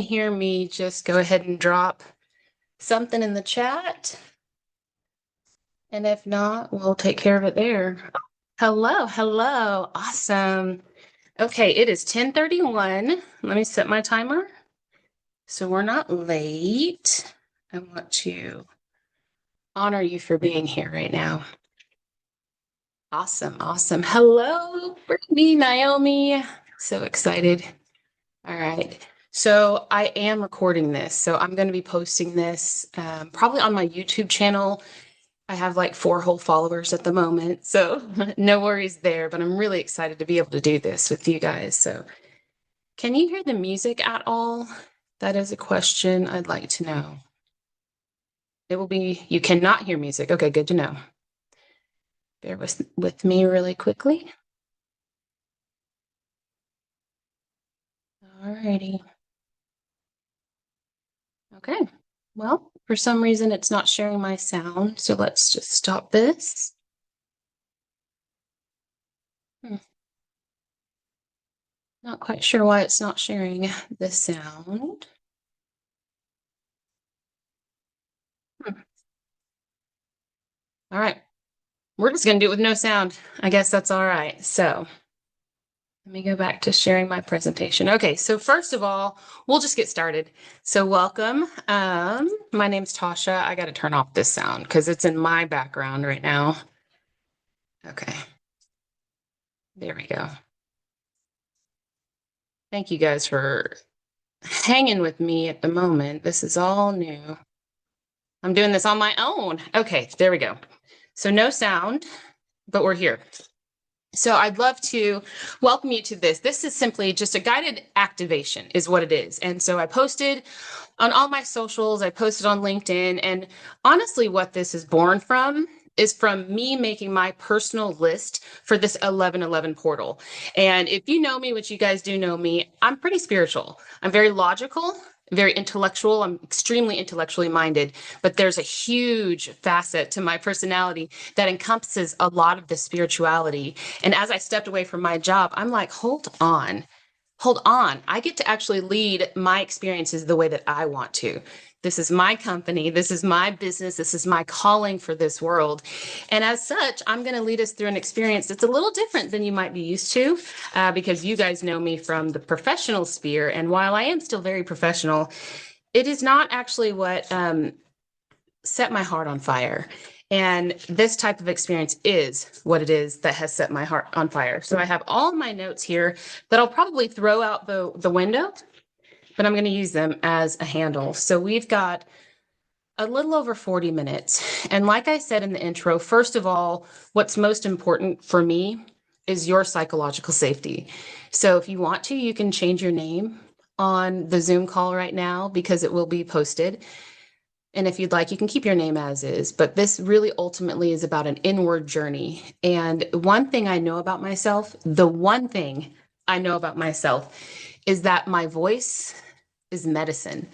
Hear me, just go ahead and drop something in the chat. And if not, we'll take care of it there. Hello, hello. Awesome. Okay, it is 10:31. Let me set my timer so we're not late. I want to honor you for being here right now. Awesome, awesome. Hello, Brittany, Naomi. So excited. All right. So I am recording this. So I'm going to be posting this probably on my YouTube channel. I have like 4 whole followers at the moment. So no worries there, but I'm really excited to be able to do this with you guys. So can you hear the music at all? That is a question I'd like to know. It will be, you cannot hear music. Okay, good to know. Bear with me really quickly. All righty. Okay. Well, for some reason, it's not sharing my sound. So let's just stop this. Not quite sure why it's not sharing the sound. All right. We're just going to do it with no sound. I guess that's all right. So let me go back to sharing my presentation. Okay, so first of all, we'll just get started. So welcome. My name's Tasha. I got to turn off this sound because it's in my background right now. Okay. There we go. Thank you guys for hanging with me at the moment. This is all new. I'm doing this on my own. Okay, there we go. So no sound, but we're here. So I'd love to welcome you to this. This is simply just a guided activation is what it is. And so I posted on all my socials, I posted on LinkedIn, and honestly what this is born from is from me making my personal list for this 1111 portal. And if you know me, which you guys do know me, I'm pretty spiritual. I'm very logical, very intellectual. I'm extremely intellectually minded, but there's a huge facet to my personality that encompasses a lot of the spirituality. And as I stepped away from my job, I'm like, hold on. I get to actually lead my experiences the way that I want to. This is my company. This is my business. This is my calling for this world. And as such, I'm going to lead us through an experience that's a little different than you might be used to because you guys know me from the professional sphere. And while I am still very professional, it is not actually what set my heart on fire. And this type of experience is what it is that has set my heart on fire. So I have all my notes here that I'll probably throw out the window, but I'm going to use them as a handle. So we've got a little over 40 minutes. And like I said in the intro, first of all, what's most important for me is your psychological safety. So if you want to, you can change your name on the Zoom call right now because it will be posted. And if you'd like, you can keep your name as is, but this really ultimately is about an inward journey. And one thing I know about myself, the one thing I know about myself is that my voice is medicine.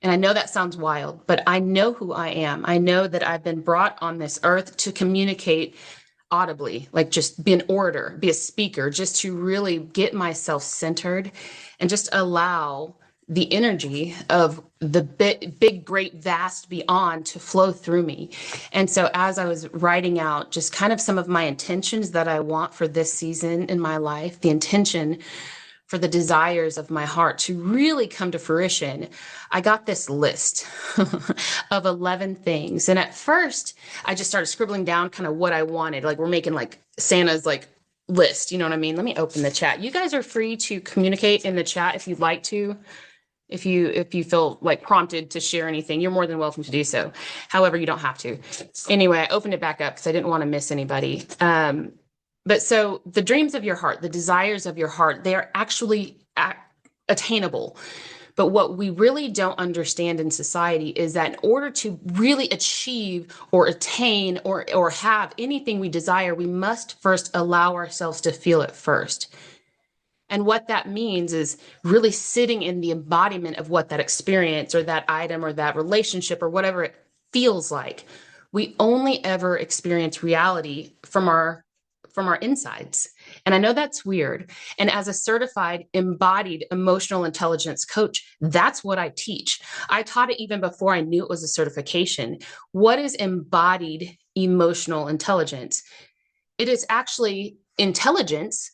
And I know that sounds wild, but I know who I am. I know that I've been brought on this earth to communicate audibly, like just be an orator, be a speaker, just to really get myself centered and just allow the energy of the big, great, vast beyond to flow through me. And so as I was writing out just kind of some of my intentions that I want for this season in my life, the intention for the desires of my heart to really come to fruition, I got this list of 11 things. And at first, I just started scribbling down kind of what I wanted. Like we're making like Santa's like list, you know what I mean? Let me open the chat. You guys are free to communicate in the chat if you'd like to. If you feel like prompted to share anything, you're more than welcome to do so. However, you don't have to. Anyway, I opened it back up because I didn't want to miss anybody. But so the dreams of your heart, the desires of your heart, they are actually attainable. But what we really don't understand in society is that in order to really achieve or attain or have anything we desire, we must first allow ourselves to feel it first. And what that means is really sitting in the embodiment of what that experience or that item or that relationship or whatever it feels like. We only ever experience reality from our insides. And I know that's weird. And as a certified embodied emotional intelligence coach, that's what I teach. I taught it even before I knew it was a certification. What is embodied emotional intelligence? It is actually intelligence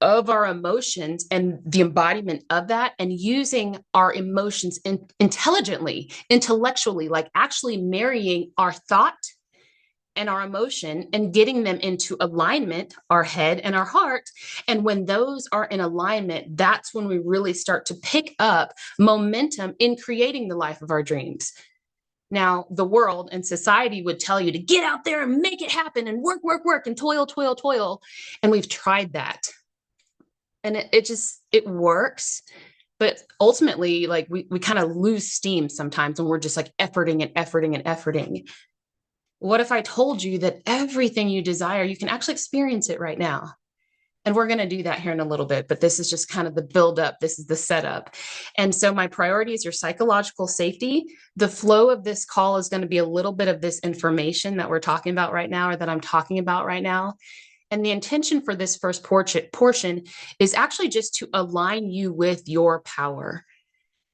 of our emotions and the embodiment of that, and using our emotions intelligently, intellectually, like actually marrying our thought and our emotion and getting them into alignment, our head and our heart. And when those are in alignment, that's when we really start to pick up momentum in creating the life of our dreams. Now, the world and society would tell you to get out there and make it happen and work, work, work, and toil, toil, toil. And we've tried that. And it works. But ultimately, like we kind of lose steam sometimes when we're just like efforting and efforting and efforting. What if I told you that everything you desire, you can actually experience it right now? And we're going to do that here in a little bit, but this is just kind of the build up. This is the setup. And so my priority is your psychological safety. The flow of this call is going to be a little bit of this information that we're talking about right now, or that I'm talking about right now. And the intention for this first portion is actually just to align you with your power.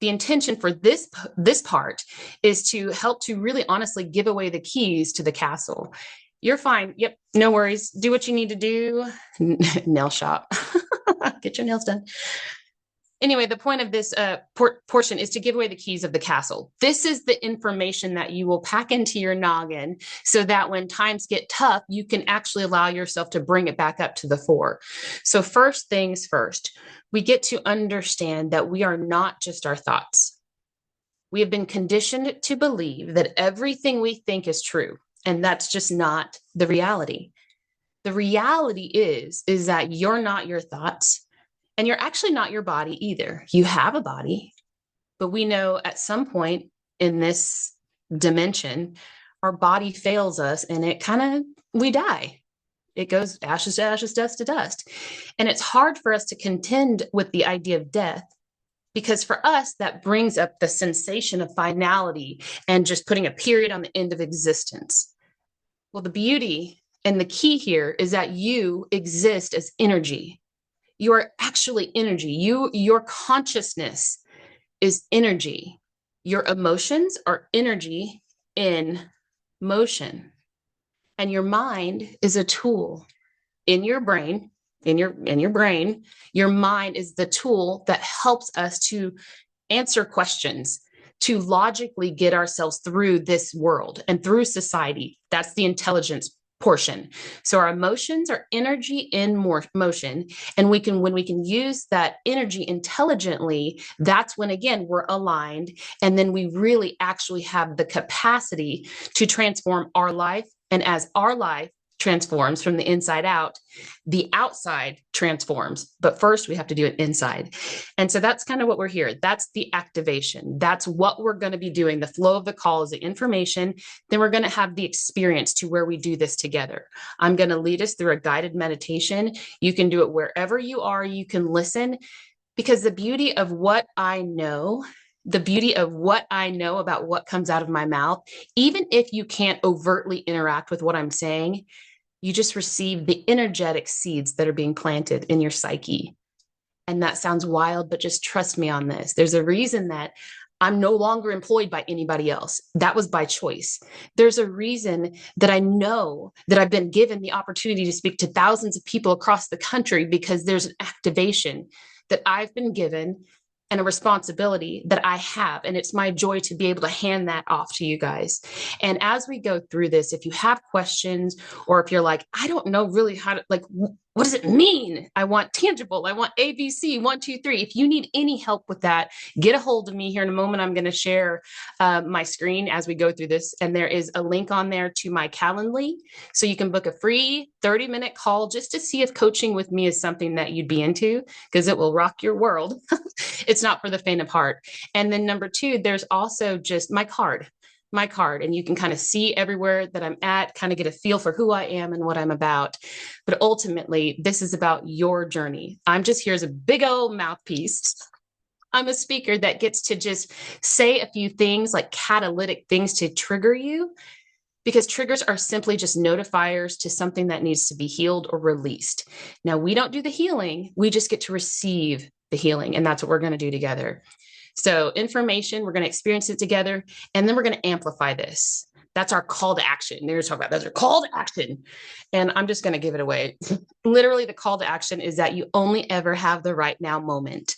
The intention for this part is to help to really honestly give away the keys to the castle. You're fine. Yep. No worries. Do what you need to do. Nail shop. Get your nails done. Anyway, the point of this portion is to give away the keys of the castle. This is the information that you will pack into your noggin so that when times get tough, you can actually allow yourself to bring it back up to the fore. So first things first, we get to understand that we are not just our thoughts. We have been conditioned to believe that everything we think is true, and that's just not the reality. The reality is that you're not your thoughts. And you're actually not your body either. You have a body, but we know at some point in this dimension, our body fails us and we die. It goes ashes to ashes, dust to dust. And it's hard for us to contend with the idea of death because for us, that brings up the sensation of finality and just putting a period on the end of existence. Well, the beauty and the key here is that you exist as energy. You are actually energy. Your consciousness is energy. Your emotions are energy in motion. And your mind is a tool in your brain, in your brain. Your mind is the tool that helps us to answer questions, to logically get ourselves through this world and through society. That's the intelligence portion. So our emotions are energy in motion. And when we can use that energy intelligently, that's when, again, we're aligned. And then we really actually have the capacity to transform our life. And as our life transforms from the inside out, the outside transforms. But first, we have to do it inside. And so that's kind of what we're here. That's the activation. That's what we're going to be doing. The flow of the call is the information. Then we're going to have the experience to where we do this together. I'm going to lead us through a guided meditation. You can do it wherever you are. You can listen, because the beauty of what I know, the beauty of what I know about what comes out of my mouth, even if you can't overtly interact with what I'm saying, you just receive the energetic seeds that are being planted in your psyche. And that sounds wild, but just trust me on this. There's a reason that I'm no longer employed by anybody else. That was by choice. There's a reason that I know that I've been given the opportunity to speak to thousands of people across the country, because there's an activation that I've been given and a responsibility that I have. And it's my joy to be able to hand that off to you guys. And as we go through this, if you have questions, or if you're like, I don't know really how to, like, what does it mean? I want tangible. I want ABC 1, 2, 3. If you need any help with that, get a hold of me here in a moment. I'm going to share my screen as we go through this. And there is a link on there to my Calendly. So you can book a free 30-minute call just to see if coaching with me is something that you'd be into, because it will rock your world. It's not for the faint of heart. And then number 2, there's also just my card, and you can kind of see everywhere that I'm at, kind of get a feel for who I am and what I'm about. But ultimately, this is about your journey. I'm just here as a big old mouthpiece. I'm a speaker that gets to just say a few things, like catalytic things to trigger you. because triggers are simply just notifiers to something that needs to be healed or released. Now, we don't do the healing, we just get to receive the healing, and that's what we're going to do together. So, information, we're going to experience it together, and then we're going to amplify this. That's our call to action. They're talking about that's our call to action. And I'm just going to give it away. Literally, the call to action is that you only ever have the right now moment.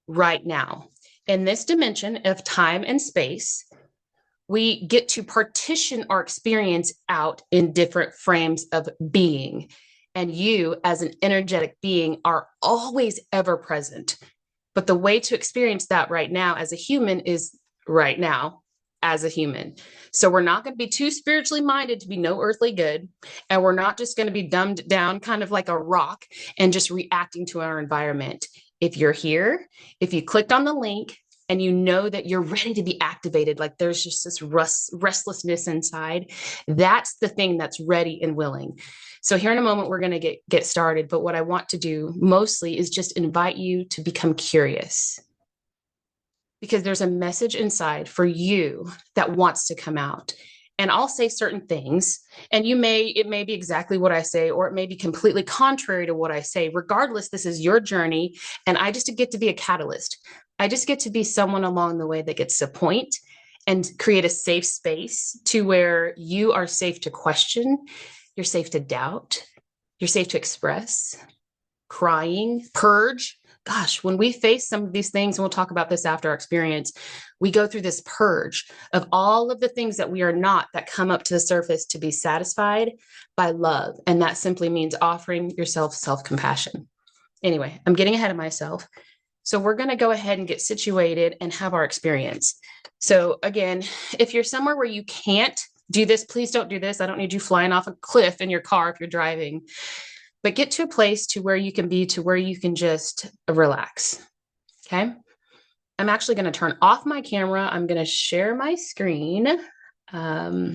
Right now. In this dimension of time and space, we get to partition our experience out in different frames of being. And you, as an energetic being, are always ever present. But the way to experience that right now as a human is right now as a human. So we're not going to be too spiritually minded to be no earthly good. And we're not just going to be dumbed down kind of like a rock and just reacting to our environment. If you're here, if you clicked on the link and you know that you're ready to be activated, like there's just this restlessness inside, that's the thing that's ready and willing. So here in a moment, we're going to get started. But what I want to do mostly is just invite you to become curious, because there's a message inside for you that wants to come out. And I'll say certain things, and it may be exactly what I say, or it may be completely contrary to what I say. Regardless, this is your journey, and I just get to be a catalyst. I just get to be someone along the way that gets to point and create a safe space to where you are safe to question, you're safe to doubt, you're safe to express, crying, purge. Gosh, when we face some of these things, and we'll talk about this after our experience, we go through this purge of all of the things that we are not that come up to the surface to be satisfied by love. And that simply means offering yourself self-compassion. Anyway, I'm getting ahead of myself. So we're going to go ahead and get situated and have our experience. So again, if you're somewhere where you can't do this, please don't do this. I don't need you flying off a cliff in your car if you're driving. But get to a place to where you can be, to where you can just relax. Okay. I'm actually going to turn off my camera. I'm going to share my screen. Yeah,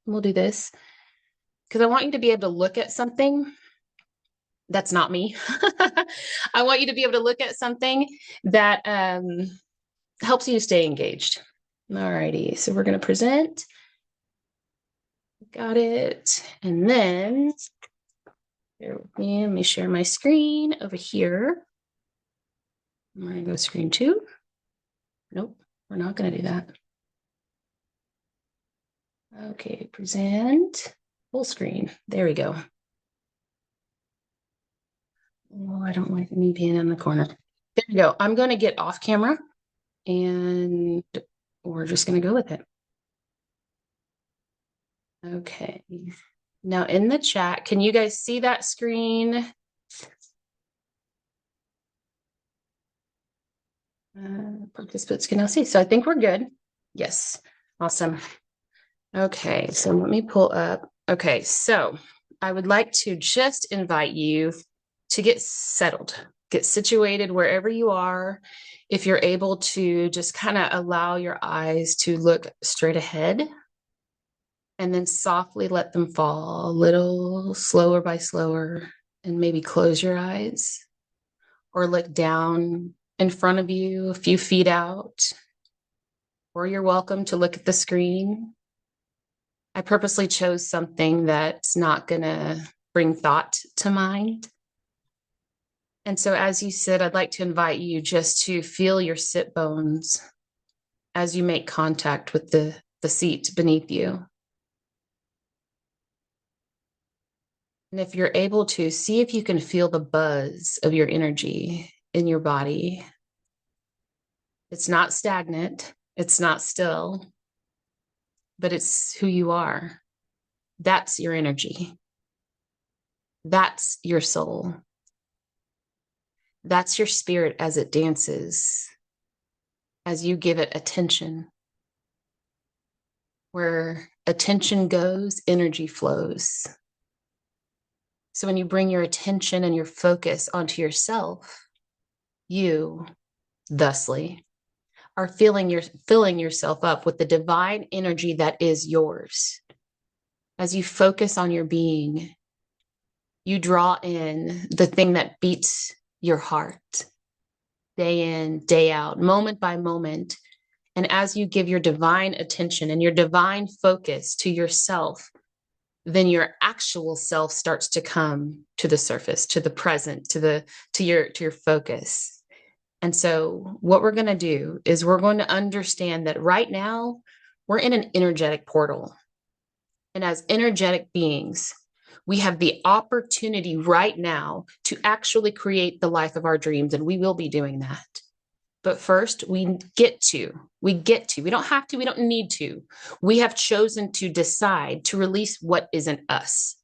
we'll do this because I want you to be able to look at something that's not me. I want you to be able to look at something that helps you to stay engaged. All righty. So we're going to present. Got it. And then bear with me. Let me share my screen over here. I'm going to go screen 2. Nope, we're not going to do that. Okay, present full screen. There we go. Oh, I don't like me being in the corner. There we go. I'm going to get off camera and we're just going to go with it. Okay. Now in the chat, can you guys see that screen? Participants can now see. So I think we're good. Yes. Awesome. Okay. So let me pull up. Okay. So I would like to just invite you to get settled, get situated wherever you are. If you're able to just kind of allow your eyes to look straight ahead and then softly let them fall a little slower by slower, and maybe close your eyes or look down in front of you a few feet out, or you're welcome to look at the screen. I purposely chose something that's not going to bring thought to mind. And so as you sit, I'd like to invite you just to feel your sit bones as you make contact with the seat beneath you. And if you're able to, see if you can feel the buzz of your energy in your body. It's not stagnant, it's not still, but it's who you are. That's your energy. That's your soul. That's your spirit as it dances, as you give it attention. Where attention goes, energy flows. So when you bring your attention and your focus onto yourself, you, thusly, are filling yourself up with the divine energy that is yours. As you focus on your being, you draw in the thing that beats your heart day in, day out, moment by moment, And as you give your divine attention and your divine focus to yourself, then your actual self starts to come to the surface, to the present, to your focus. And so what we're going to do is we're going to understand that right now we're in an energetic portal. And as energetic beings, we have the opportunity right now to actually create the life of our dreams, and we will be doing that. But first, we don't have to, we don't need to. We have chosen to decide to release what isn't us.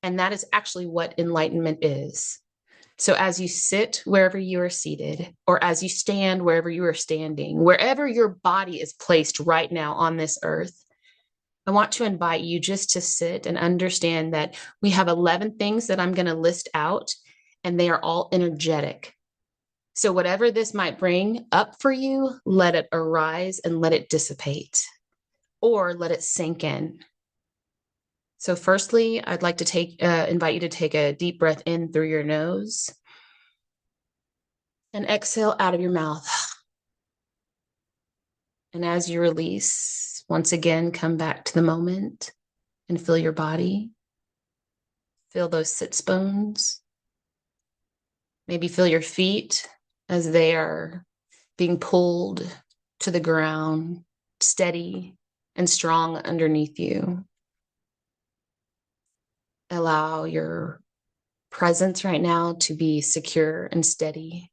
And that is actually what enlightenment is. So as you sit wherever you are seated, or as you stand wherever you are standing, wherever your body is placed right now on this earth, I want to invite you just to sit and understand that we have 11 things that I'm going to list out, and they are all energetic. So whatever this might bring up for you, let it arise and let it dissipate, or let it sink in. So firstly, I'd like to invite you to take a deep breath in through your nose and exhale out of your mouth. And as you release, once again, come back to the moment and feel your body. Feel those sits bones. Maybe feel your feet as they are being pulled to the ground, steady and strong underneath you. Allow your presence right now to be secure and steady.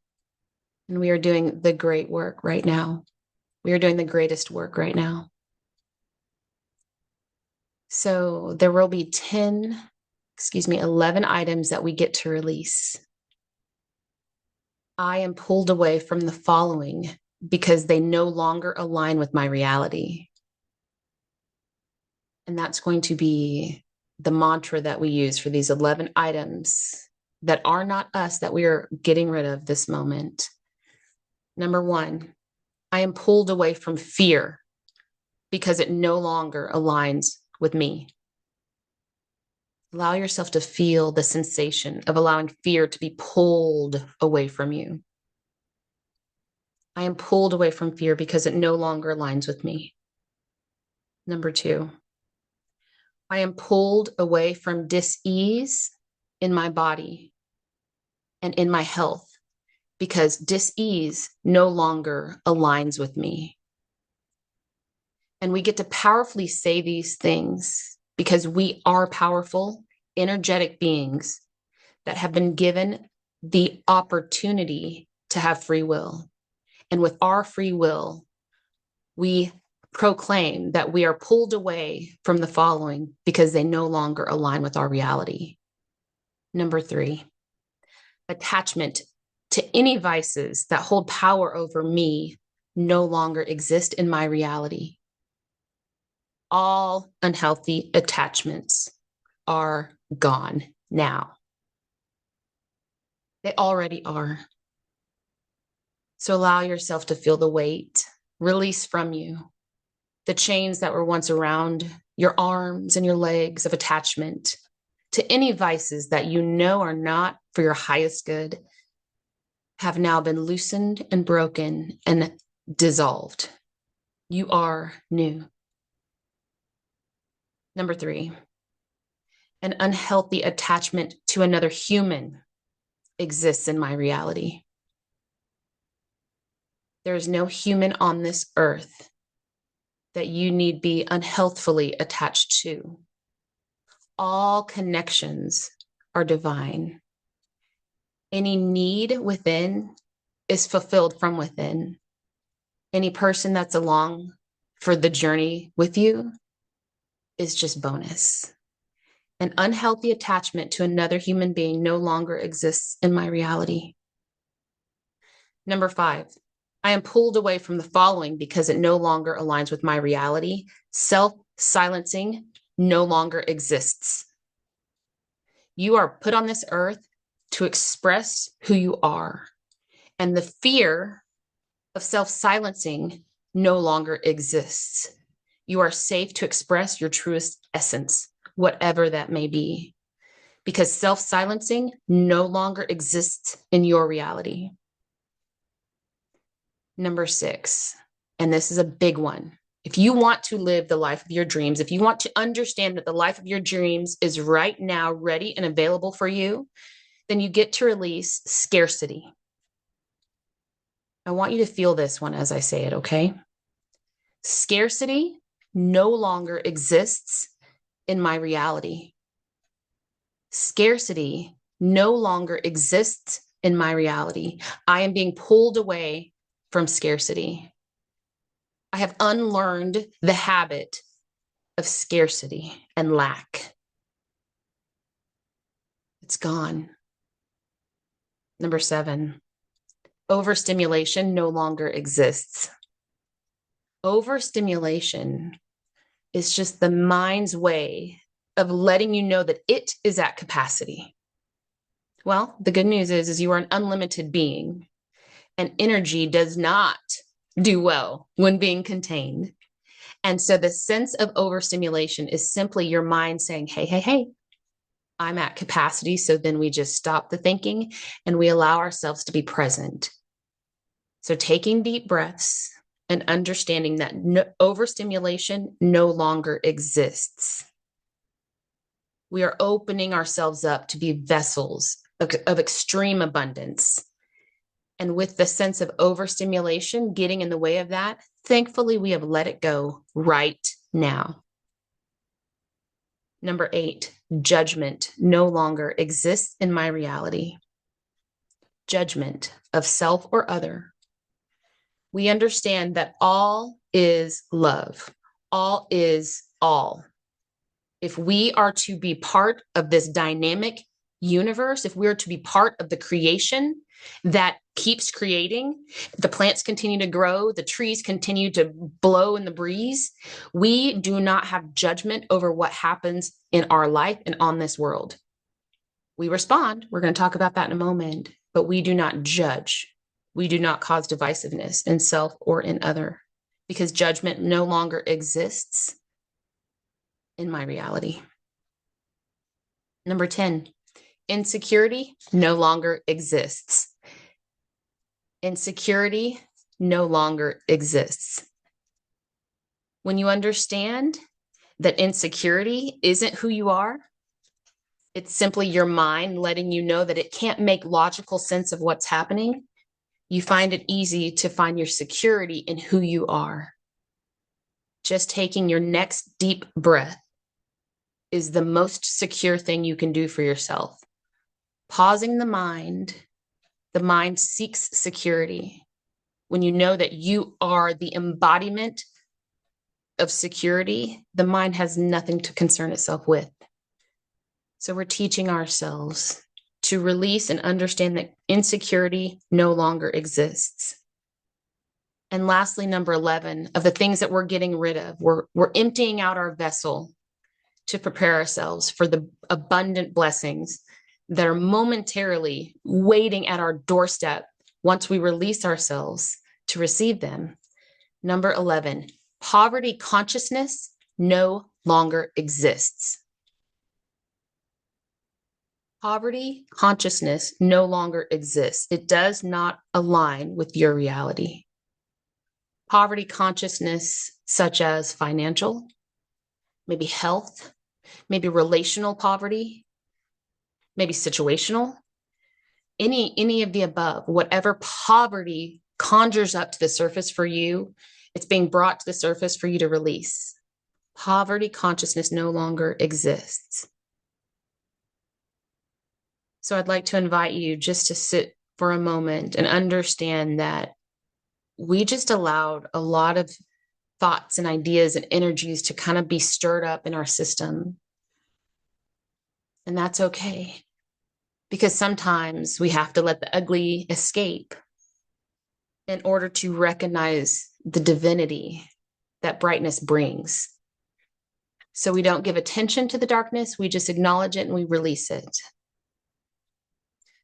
And we are doing the great work right now. We are doing the greatest work right now. So there will be 11 items that we get to release. I am pulled away from the following because they no longer align with my reality. And that's going to be the mantra that we use for these 11 items that are not us, that we are getting rid of this moment. Number 1, I am pulled away from fear because it no longer aligns with me. Allow yourself to feel the sensation of allowing fear to be pulled away from you. I am pulled away from fear because it no longer aligns with me. Number 2, I am pulled away from dis-ease in my body and in my health because dis-ease no longer aligns with me. And we get to powerfully say these things because we are powerful, energetic beings that have been given the opportunity to have free will. And with our free will, we proclaim that we are pulled away from the following because they no longer align with our reality. Number 3, attachment to any vices that hold power over me no longer exist in my reality. All unhealthy attachments are gone now. They already are. So allow yourself to feel the weight release from you, the chains that were once around your arms and your legs of attachment to any vices that you know are not for your highest good have now been loosened and broken and dissolved. You are new. Number 3, an unhealthy attachment to another human exists in my reality. There is no human on this earth that you need be unhealthfully attached to. All connections are divine. Any need within is fulfilled from within. Any person that's along for the journey with you is just bonus. An unhealthy attachment to another human being no longer exists in my reality. Number 5, I am pulled away from the following because it no longer aligns with my reality. Self-silencing no exists exists. You are put on this earth to express who you are. And the fear of self-silencing no longer exists. You are safe to express your truest essence, whatever that may be, because self-silencing no longer exists in your reality. Number 6, and this is a big one. If you want to live the life of your dreams, if you want to understand that the life of your dreams is right now ready and available for you, then you get to release scarcity. I want you to feel this one as I say it, okay? Scarcity no longer exists in my reality. Scarcity no longer exists in my reality. I am being pulled away from scarcity. I have unlearned the habit of scarcity and lack. It's gone. Number 7, overstimulation no longer exists. Overstimulation is just the mind's way of letting you know that it is at capacity. Well, the good news is you are an unlimited being, and energy does not do well when being contained. And so the sense of overstimulation is simply your mind saying, hey, hey, hey, I'm at capacity. So then we just stop the thinking and we allow ourselves to be present. So taking deep breaths and understanding that overstimulation no longer exists. We are opening ourselves up to be vessels of extreme abundance. And with the sense of overstimulation getting in the way of that, thankfully, we have let it go right now. Number 8, judgment no longer exists in my reality. Judgment of self or other. We understand that all is love. All is all. If we are to be part of this dynamic universe, if we are to be part of the creation that keeps creating, the plants continue to grow, the trees continue to blow in the breeze, we do not have judgment over what happens in our life and on this world. We respond. We're going to talk about that in a moment, but we do not judge. We do not cause divisiveness in self or in other, because judgment no longer exists in my reality. Number 10, insecurity no longer exists. Insecurity no longer exists. When you understand that insecurity isn't who you are, it's simply your mind letting you know that it can't make logical sense of what's happening, you find it easy to find your security in who you are. Just taking your next deep breath is the most secure thing you can do for yourself. Pausing the mind seeks security. When you know that you are the embodiment of security, the mind has nothing to concern itself with. So we're teaching ourselves to release and understand that insecurity no longer exists. And lastly, number 11, of the things that we're getting rid of, we're emptying out our vessel to prepare ourselves for the abundant blessings that are momentarily waiting at our doorstep once we release ourselves to receive them. Number 11, poverty consciousness no longer exists. Poverty consciousness no longer exists. It does not align with your reality. Poverty consciousness, such as financial, maybe health, maybe relational poverty, maybe situational, any of the above, whatever poverty conjures up to the surface for you, it's being brought to the surface for you to release. Poverty consciousness no longer exists. So I'd like to invite you just to sit for a moment and understand that we just allowed a lot of thoughts and ideas and energies to kind of be stirred up in our system. And that's okay, because sometimes we have to let the ugly escape in order to recognize the divinity that brightness brings. So we don't give attention to the darkness, we just acknowledge it and we release it.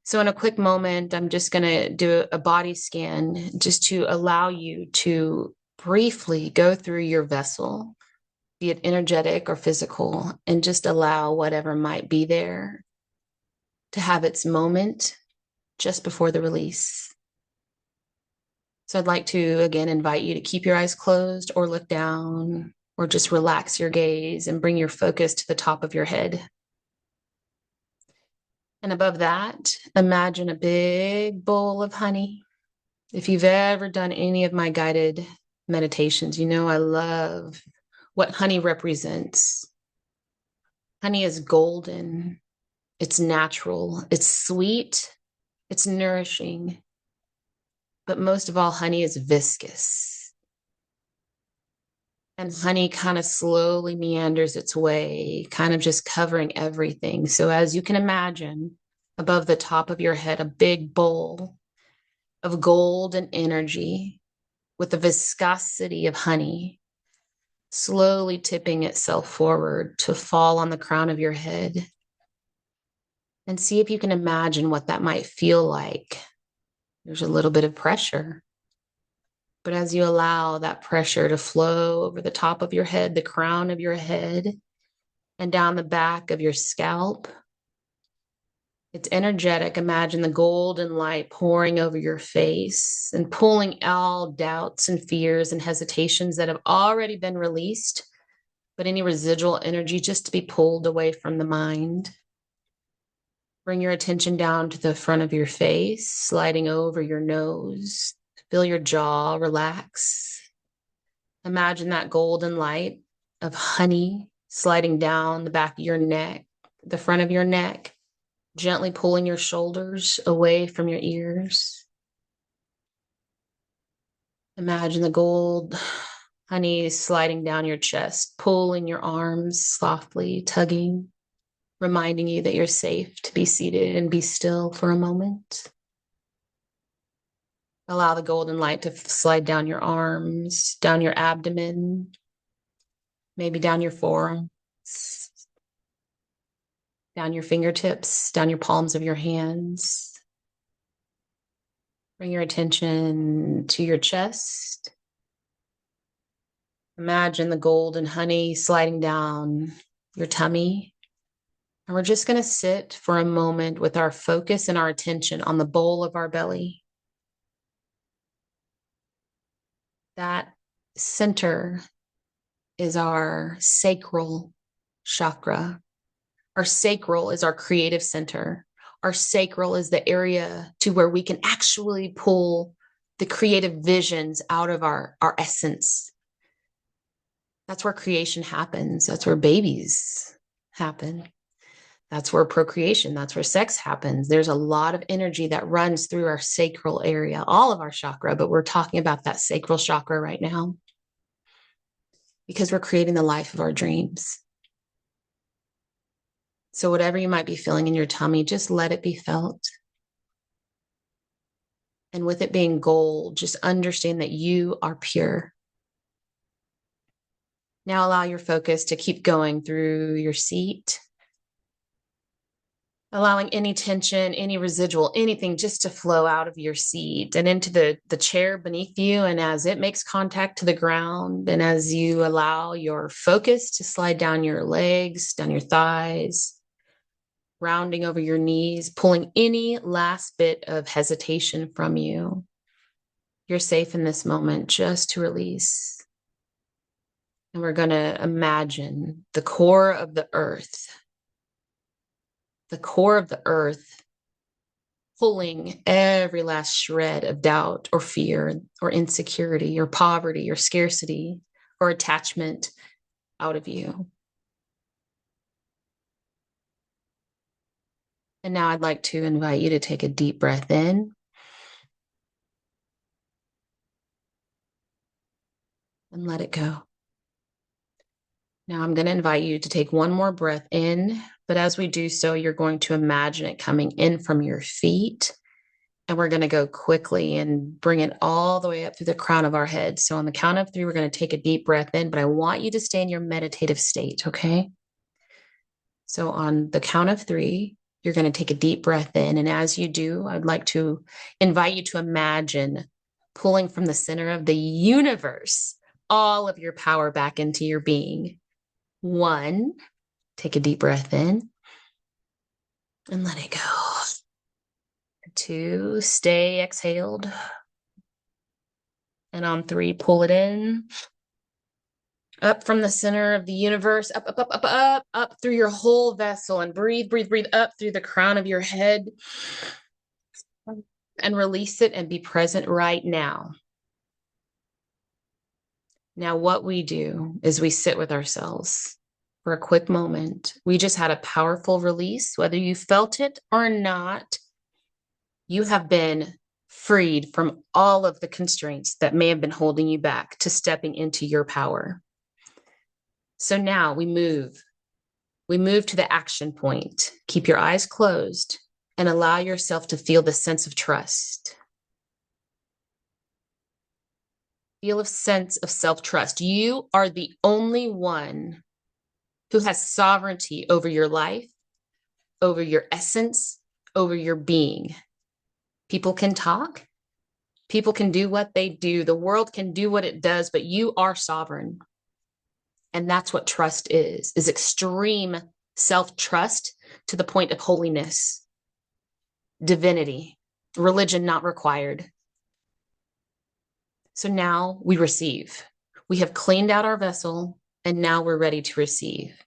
So in a quick moment, I'm just going to do a body scan just to allow you to briefly go through your vessel, be it energetic or physical, and just allow whatever might be there to have its moment just before the release. So I'd like to again invite you to keep your eyes closed or look down or just relax your gaze and bring your focus to the top of your head. And above that, imagine a big bowl of honey. If you've ever done any of my guided meditations, you know I love what honey represents. Honey is golden, it's natural, it's sweet, it's nourishing, but most of all, honey is viscous. And honey kind of slowly meanders its way, kind of just covering everything. So, as you can imagine, above the top of your head, a big bowl of golden energy with the viscosity of honey, slowly tipping itself forward to fall on the crown of your head. And see if you can imagine what that might feel like. There's a little bit of pressure. But as you allow that pressure to flow over the top of your head, the crown of your head, and down the back of your scalp, it's energetic. Imagine the golden light pouring over your face and pulling all doubts and fears and hesitations that have already been released, but any residual energy just to be pulled away from the mind. Bring your attention down to the front of your face, sliding over your nose. Feel your jaw relax. Imagine that golden light of honey sliding down the back of your neck, the front of your neck, gently pulling your shoulders away from your ears. Imagine the gold honey sliding down your chest, pulling your arms softly, tugging, reminding you that you're safe to be seated and be still for a moment. Allow the golden light to slide down your arms, down your abdomen, maybe down your forearms, down your fingertips, down your palms of your hands. Bring your attention to your chest. Imagine the golden honey sliding down your tummy. And we're just going to sit for a moment with our focus and our attention on the bowl of our belly. That center is our sacral chakra. Our sacral is our creative center. Our sacral is the area to where we can actually pull the creative visions out of our essence. That's where creation happens. That's where babies happen. That's where procreation, that's where sex happens. There's a lot of energy that runs through our sacral area, all of our chakra, but we're talking about that sacral chakra right now because we're creating the life of our dreams. So whatever you might be feeling in your tummy, just let it be felt. And with it being gold, just understand that you are pure. Now allow your focus to keep going through your seat, allowing any tension, any residual, anything just to flow out of your seat and into the chair beneath you. And as it makes contact to the ground, and as you allow your focus to slide down your legs, down your thighs, rounding over your knees, pulling any last bit of hesitation from you. You're safe in this moment just to release. And we're going to imagine the core of the earth pulling every last shred of doubt or fear or insecurity or poverty or scarcity or attachment out of you. And now I'd like to invite you to take a deep breath in and let it go. Now I'm going to invite you to take one more breath in, but as we do so, you're going to imagine it coming in from your feet. And we're going to go quickly and bring it all the way up through the crown of our head. So on the count of 3, we're going to take a deep breath in, but I want you to stay in your meditative state, okay? So on the count of 3, you're going to take a deep breath in. And as you do, I'd like to invite you to imagine pulling from the center of the universe all of your power back into your being. 1, take a deep breath in and let it go. 2, stay exhaled. And on 3, pull it in. Up from the center of the universe, up, up, up, up, up, up through your whole vessel, and breathe, breathe, breathe up through the crown of your head, and release it and be present right now. Now, what we do is we sit with ourselves for a quick moment. We just had a powerful release, whether you felt it or not. You have been freed from all of the constraints that may have been holding you back to stepping into your power. So now we move to the action point. Keep your eyes closed and allow yourself to feel the sense of trust. Feel a sense of self-trust. You are the only one who has sovereignty over your life, over your essence, over your being. People can talk. People can do what they do. The world can do what it does, but you are sovereign. And that's what trust is extreme self-trust to the point of holiness, divinity, religion not required. So now we receive. We have cleaned out our vessel, and now we're ready to receive.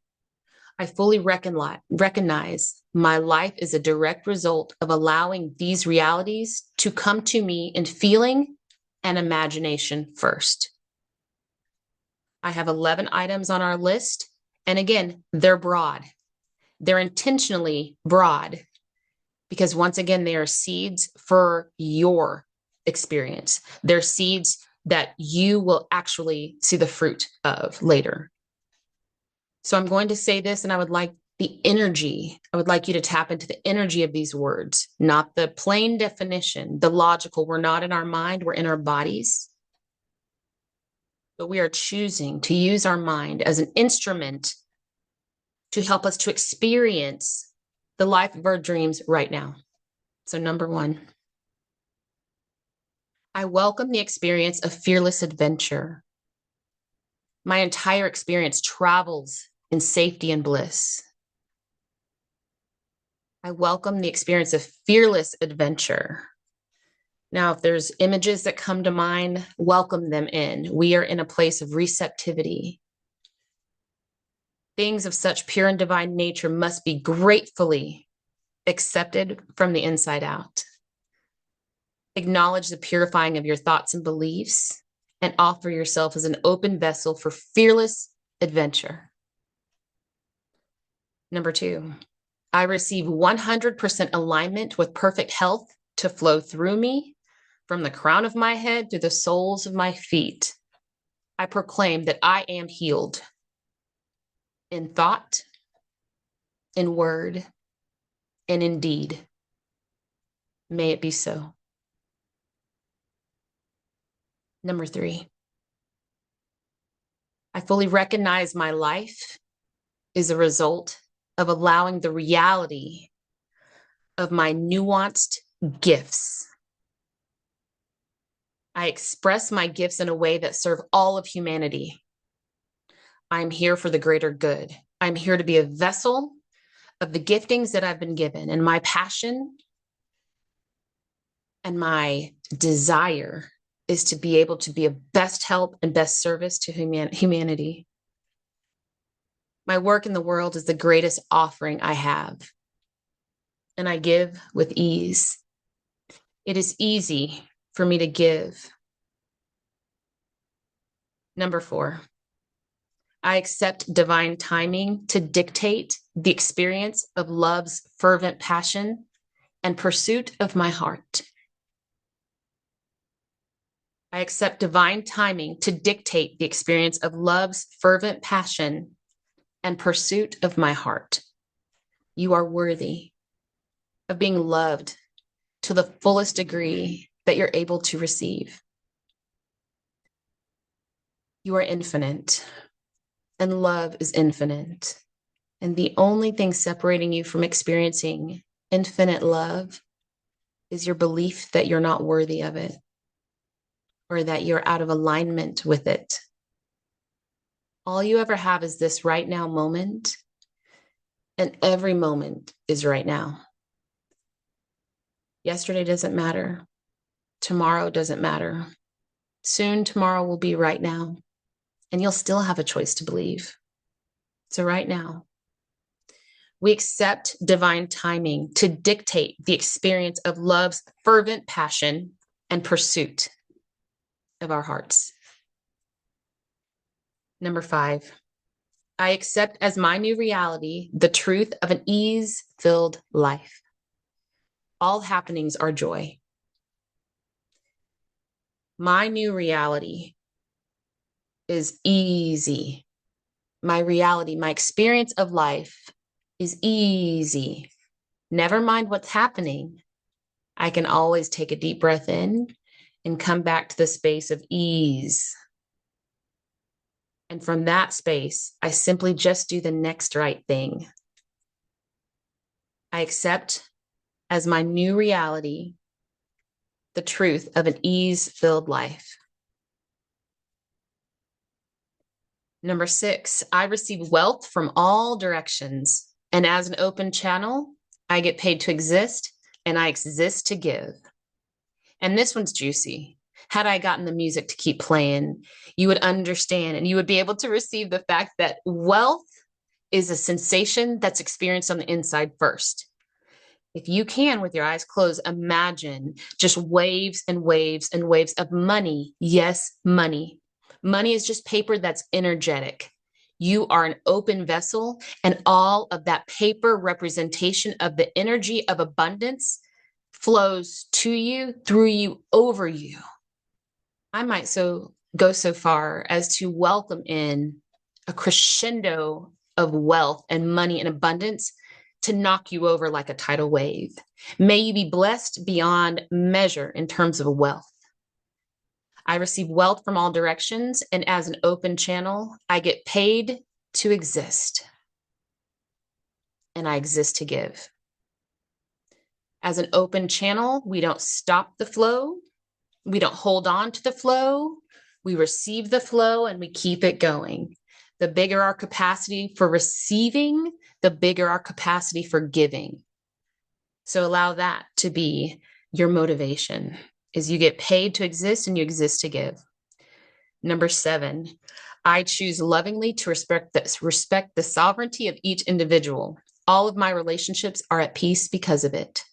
I fully recognize my life is a direct result of allowing these realities to come to me in feeling and imagination first. I have 11 items on our list. And again, they're broad. They're intentionally broad because once again, they are seeds for your experience. They're seeds that you will actually see the fruit of later. So I'm going to say this, and I would like the energy. I would like you to tap into the energy of these words, not the plain definition, the logical. We're not in our mind, we're in our bodies. But we are choosing to use our mind as an instrument to help us to experience the life of our dreams right now. So number 1, I welcome the experience of fearless adventure. My entire experience travels in safety and bliss. I welcome the experience of fearless adventure. Now, if there's images that come to mind, welcome them in. We are in a place of receptivity. Things of such pure and divine nature must be gratefully accepted from the inside out. Acknowledge the purifying of your thoughts and beliefs and offer yourself as an open vessel for fearless adventure. Number 2, I receive 100% alignment with perfect health to flow through me from the crown of my head to the soles of my feet. I proclaim that I am healed in thought, in word, and in deed. May it be so. Number 3, I fully recognize my life is a result of allowing the reality of my nuanced gifts. I express my gifts in a way that serve all of humanity. I'm here for the greater good. I'm here to be a vessel of the giftings that I've been given, and my passion and my desire is to be able to be of best help and best service to humanity. My work in the world is the greatest offering I have, and I give with ease. It is easy for me to give. Number 4, I accept divine timing to dictate the experience of love's fervent passion and pursuit of my heart. I accept divine timing to dictate the experience of love's fervent passion and pursuit of my heart. You are worthy of being loved to the fullest degree that you're able to receive. You are infinite, and love is infinite. And the only thing separating you from experiencing infinite love is your belief that you're not worthy of it, or that you're out of alignment with it. All you ever have is this right now moment, and every moment is right now. Yesterday doesn't matter. Tomorrow doesn't matter. Soon tomorrow will be right now, and you'll still have a choice to believe. So right now, we accept divine timing to dictate the experience of love's fervent passion and pursuit of our hearts. Number 5, I accept as my new reality the truth of an ease-filled life. All happenings are joy. My new reality is easy. My reality, my experience of life is easy. Never mind what's happening. I can always take a deep breath in and come back to the space of ease. And from that space, I simply just do the next right thing. I accept as my new reality the truth of an ease-filled life. Number 6, I receive wealth from all directions. And as an open channel, I get paid to exist and I exist to give. And this one's juicy. Had I gotten the music to keep playing, you would understand and you would be able to receive the fact that wealth is a sensation that's experienced on the inside first. If you can, with your eyes closed, imagine just waves and waves and waves of money. Yes, money. Money is just paper that's energetic. You are an open vessel, and all of that paper representation of the energy of abundance flows to you, through you, over you. I might go so far as to welcome in a crescendo of wealth and money and abundance to knock you over like a tidal wave. May you be blessed beyond measure in terms of wealth. I receive wealth from all directions, and as an open channel, I get paid to exist, and I exist to give. As an open channel, we don't stop the flow. We don't hold on to the flow. We receive the flow and we keep it going. The bigger our capacity for receiving, the bigger our capacity for giving. So allow that to be your motivation, is you get paid to exist and you exist to give. Number 7, I choose lovingly to respect the sovereignty of each individual. All of my relationships are at peace because of it.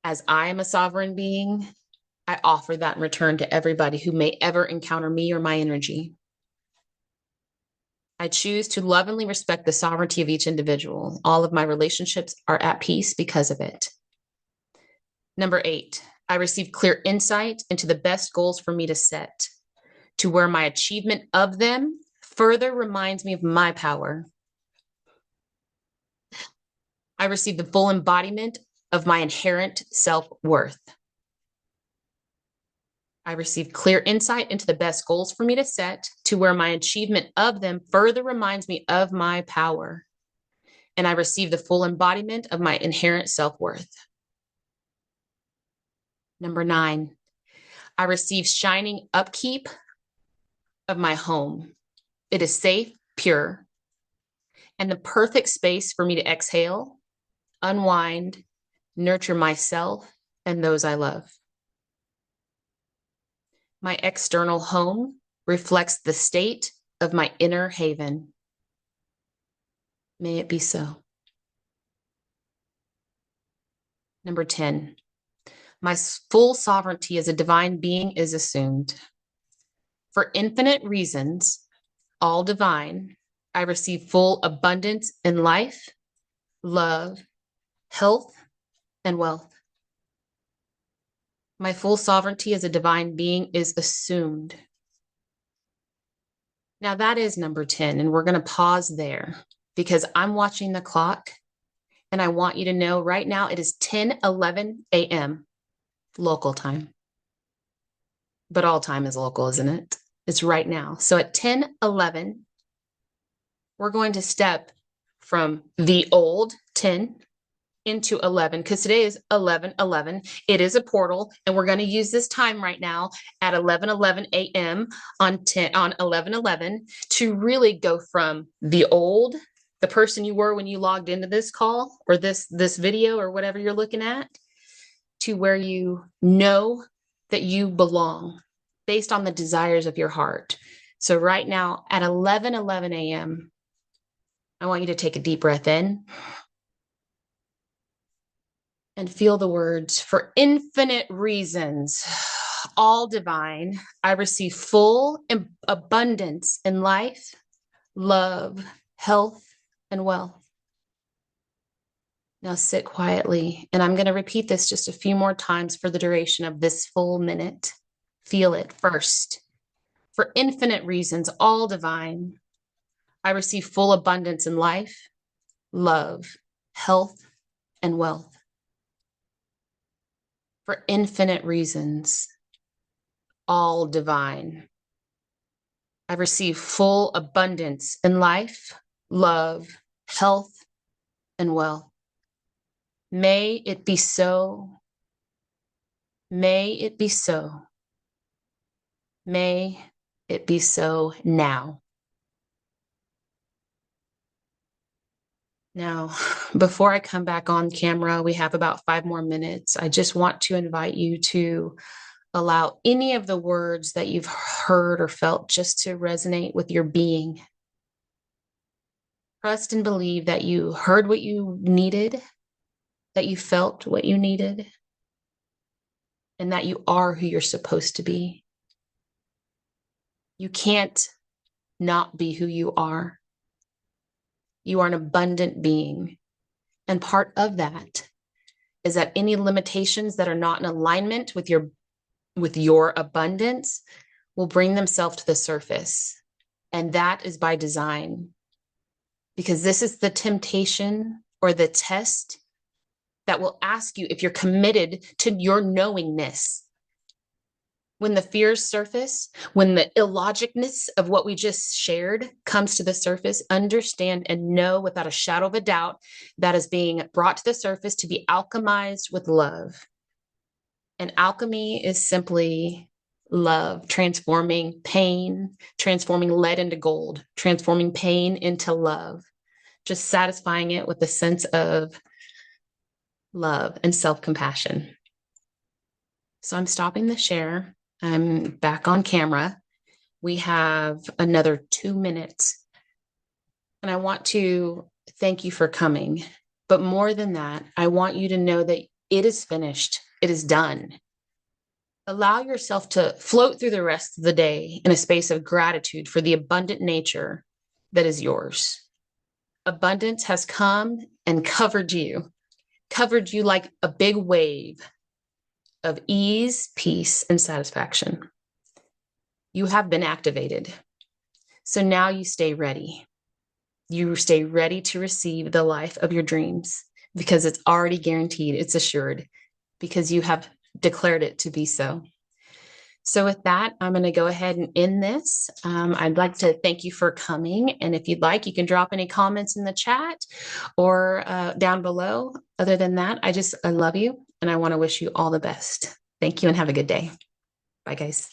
As I am a sovereign being, I offer that in return to everybody who may ever encounter me or my energy. I choose to lovingly respect the sovereignty of each individual. All of my relationships are at peace because of it. Number 8, I receive clear insight into the best goals for me to set, to where my achievement of them further reminds me of my power. I receive the full embodiment of my inherent self-worth. I receive clear insight into the best goals for me to set, to where my achievement of them further reminds me of my power. And I receive the full embodiment of my inherent self-worth. Number 9, I receive shining upkeep of my home. It is safe, pure, and the perfect space for me to exhale, unwind, nurture myself and those I love. My external home reflects the state of my inner haven. May it be so. Number 10, my full sovereignty as a divine being is assumed. For infinite reasons, all divine, I receive full abundance in life, love, health, and wealth. My full sovereignty as a divine being is assumed. Now that is number 10, and we're going to pause there because I'm watching the clock and I want you to know right now it is 10:11 a.m. local time. But all time is local, isn't it? It's right now. So at 10:11, we're going to step from the old 10 into 11, because today is 11:11. It is a portal, and we're going to use this time right now at 11:11 a.m. on 11:11 to really go from the old, the person you were when you logged into this call or this video or whatever you're looking at, to where you know that you belong. based on the desires of your heart. So right now at 11:11 a.m., I want you to take a deep breath in and feel the words, for infinite reasons, all divine, I receive full abundance in life, love, health, and wealth. Now sit quietly, and I'm going to repeat this just a few more times for the duration of this full minute. Feel it first. For infinite reasons, all divine, I receive full abundance in life, love, health, and wealth. For infinite reasons, all divine, I receive full abundance in life, love, health, and wealth. May it be so. May it be so. May it be so now. Now, before I come back on camera, we have about 5 more minutes. I just want to invite you to allow any of the words that you've heard or felt just to resonate with your being. Trust and believe that you heard what you needed, that you felt what you needed, and that you are who you're supposed to be. You can't not be who you are. You are an abundant being. And part of that is that any limitations that are not in alignment with your abundance will bring themselves to the surface. And that is by design. Because this is the temptation or the test that will ask you if you're committed to your knowingness. When the fears surface, when the illogicness of what we just shared comes to the surface, understand and know without a shadow of a doubt that is being brought to the surface to be alchemized with love. And alchemy is simply love, transforming pain, transforming lead into gold, transforming pain into love, just satisfying it with a sense of love and self-compassion. So I'm stopping the share. I'm back on camera. We have another 2 minutes. And I want to thank you for coming. But more than that, I want you to know that it is finished. It is done. Allow yourself to float through the rest of the day in a space of gratitude for the abundant nature that is yours. Abundance has come and covered you like a big wave of ease, peace, and satisfaction. You have been activated. So now you stay ready. You stay ready to receive the life of your dreams because it's already guaranteed, it's assured, because you have declared it to be so. So with that, I'm going to go ahead and end this. I'd like to thank you for coming. And if you'd like, you can drop any comments in the chat or down below. Other than that, I love you and I want to wish you all the best. Thank you and have a good day. Bye, guys.